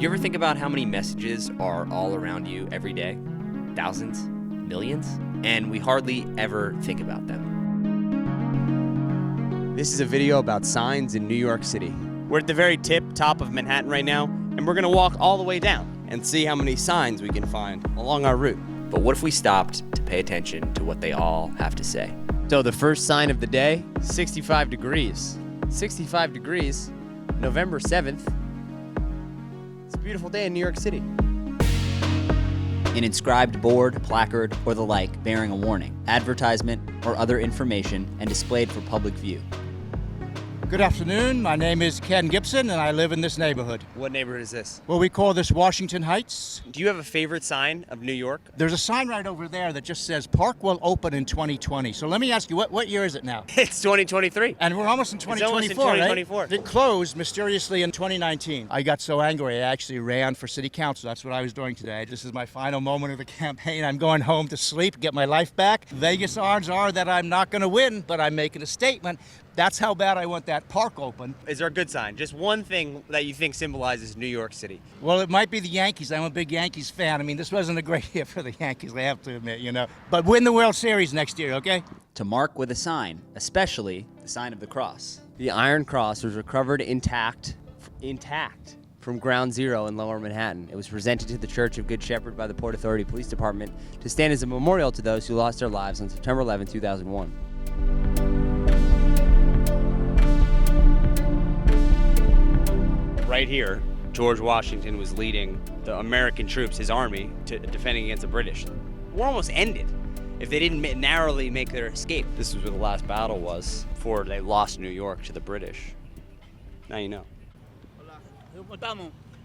You ever think about how many messages are all around you every day? Thousands? Millions? And we hardly ever think about them. This is a video about signs in New York City. We're at the very top of Manhattan right now, and we're gonna walk all the way down and see how many signs we can find along our route. But what if we stopped to pay attention to what they all have to say? So the first sign of the day, 65 degrees. 65 degrees, November 7th. It's a beautiful day in New York City. An inscribed board, placard, or the like bearing a warning, advertisement, or other information and displayed for public view. Good afternoon. My name is Ken Gibson, and I live in this neighborhood. What neighborhood is this? Well, we call this Washington Heights. Do you have a favorite sign of New York? There's a sign right over there that just says Park will open in 2020. So let me ask you, what year is it now? It's 2023. And we're almost in 2024, almost in 2024. Right? It closed mysteriously in 2019. I got so angry, I actually ran for city council. That's what I was doing today. This is my final moment of the campaign. I'm going home to sleep, get my life back. Vegas odds are that I'm not going to win, but I'm making a statement. That's how bad I want that park open. Is there a good sign? Just one thing that you think symbolizes New York City? Well, it might be the Yankees. I'm a big Yankees fan. I mean, this wasn't a great year for the Yankees, I have to admit, you know. But win the World Series next year, okay? To mark with a sign, especially the sign of the cross. The Iron Cross was recovered intact from Ground Zero in Lower Manhattan. It was presented to the Church of Good Shepherd by the Port Authority Police Department to stand as a memorial to those who lost their lives on September 11, 2001. Right here, George Washington was leading the American troops, his army, to defending against the British. War almost ended if they didn't narrowly make their escape. This was where the last battle was before they lost New York to the British. Now you know.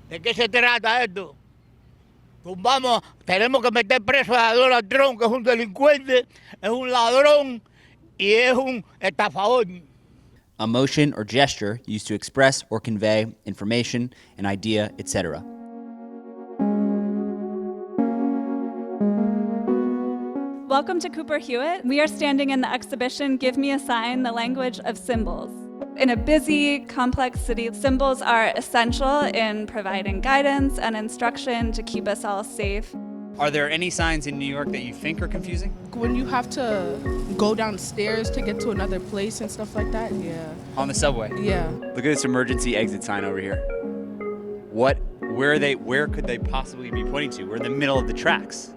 ¿De qué se trata esto? Tumbamos, tenemos que meter preso a Donald Trump, que es un delincuente, es un ladrón y es un estafador. A motion or gesture used to express or convey information, an idea, etc. Welcome to Cooper Hewitt. We are standing in the exhibition, Give Me a Sign, the Language of Symbols. In a busy, complex city, symbols are essential in providing guidance and instruction to keep us all safe. Are there any signs in New York that you think are confusing? When you have to go downstairs to get to another place and stuff like that, yeah. On the subway? Yeah. Look at this emergency exit sign over here. Where could they possibly be pointing to? We're in the middle of the tracks.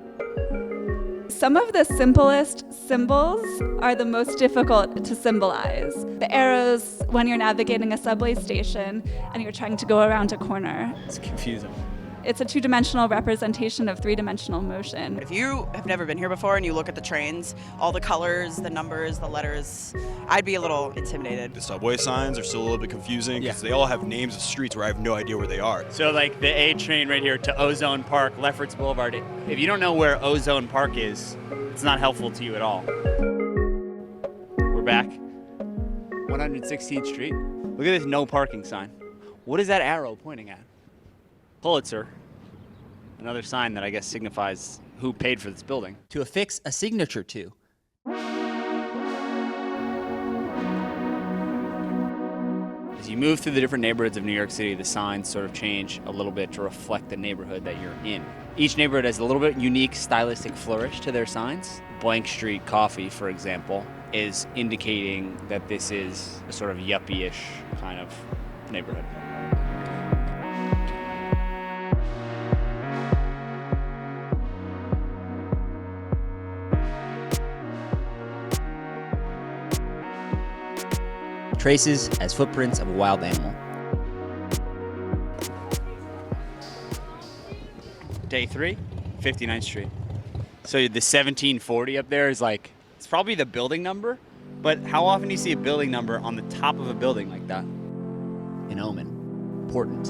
Some of the simplest symbols are the most difficult to symbolize. The arrows when you're navigating a subway station and you're trying to go around a corner. It's confusing. It's a two-dimensional representation of three-dimensional motion. If you have never been here before and you look at the trains, all the colors, the numbers, the letters, I'd be a little intimidated. The subway signs are still a little bit confusing because they all have names of streets where I have no idea where they are. So like the A train right here to Ozone Park, Lefferts Boulevard. If you don't know where Ozone Park is, it's not helpful to you at all. We're back. 116th Street. Look at this no parking sign. What is that arrow pointing at? Pulitzer, another sign that I guess signifies who paid for this building. To affix a signature to. As you move through the different neighborhoods of New York City, the signs sort of change a little bit to reflect the neighborhood that you're in. Each neighborhood has a little bit unique stylistic flourish to their signs. Blank Street Coffee, for example, is indicating that this is a sort of yuppie-ish kind of neighborhood. Traces as footprints of a wild animal. Day 3, 59th Street. So the 1740 up there is like, it's probably the building number, but how often do you see a building number on the top of a building like that? An omen. Important.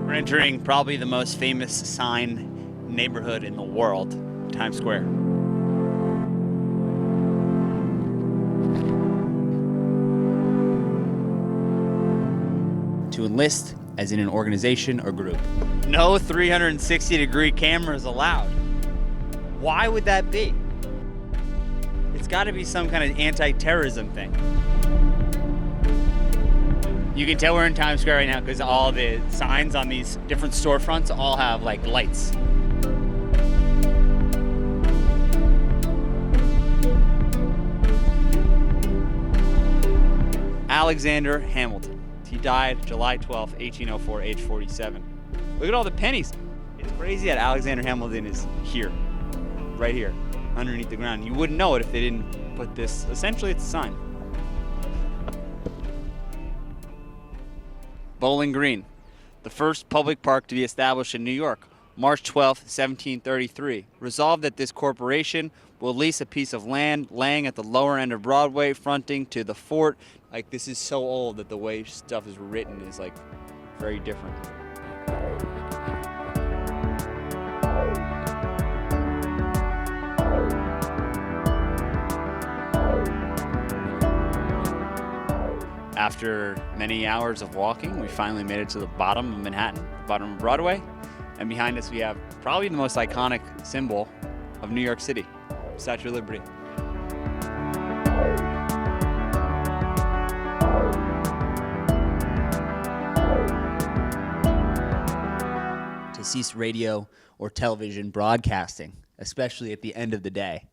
We're entering probably the most famous sign neighborhood in the world, Times Square. To enlist, as in an organization or group. No 360-degree cameras allowed. Why would that be? It's got to be some kind of anti-terrorism thing. You can tell we're in Times Square right now because all the signs on these different storefronts all have like lights. Alexander Hamilton. He died July 12th, 1804, age 47. Look at all the pennies. It's crazy that Alexander Hamilton is here, right here, underneath the ground. You wouldn't know it if they didn't put this. Essentially, it's a sign. Bowling Green, the first public park to be established in New York, March 12, 1733. Resolved that this corporation will lease a piece of land laying at the lower end of Broadway, fronting to the fort. Like, this is so old that the way stuff is written is like very different. After many hours of walking, we finally made it to the bottom of Manhattan, the bottom of Broadway. And behind us we have probably the most iconic symbol of New York City, Statue of Liberty. To cease radio or television broadcasting, especially at the end of the day.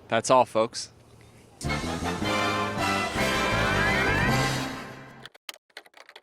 That's all, folks.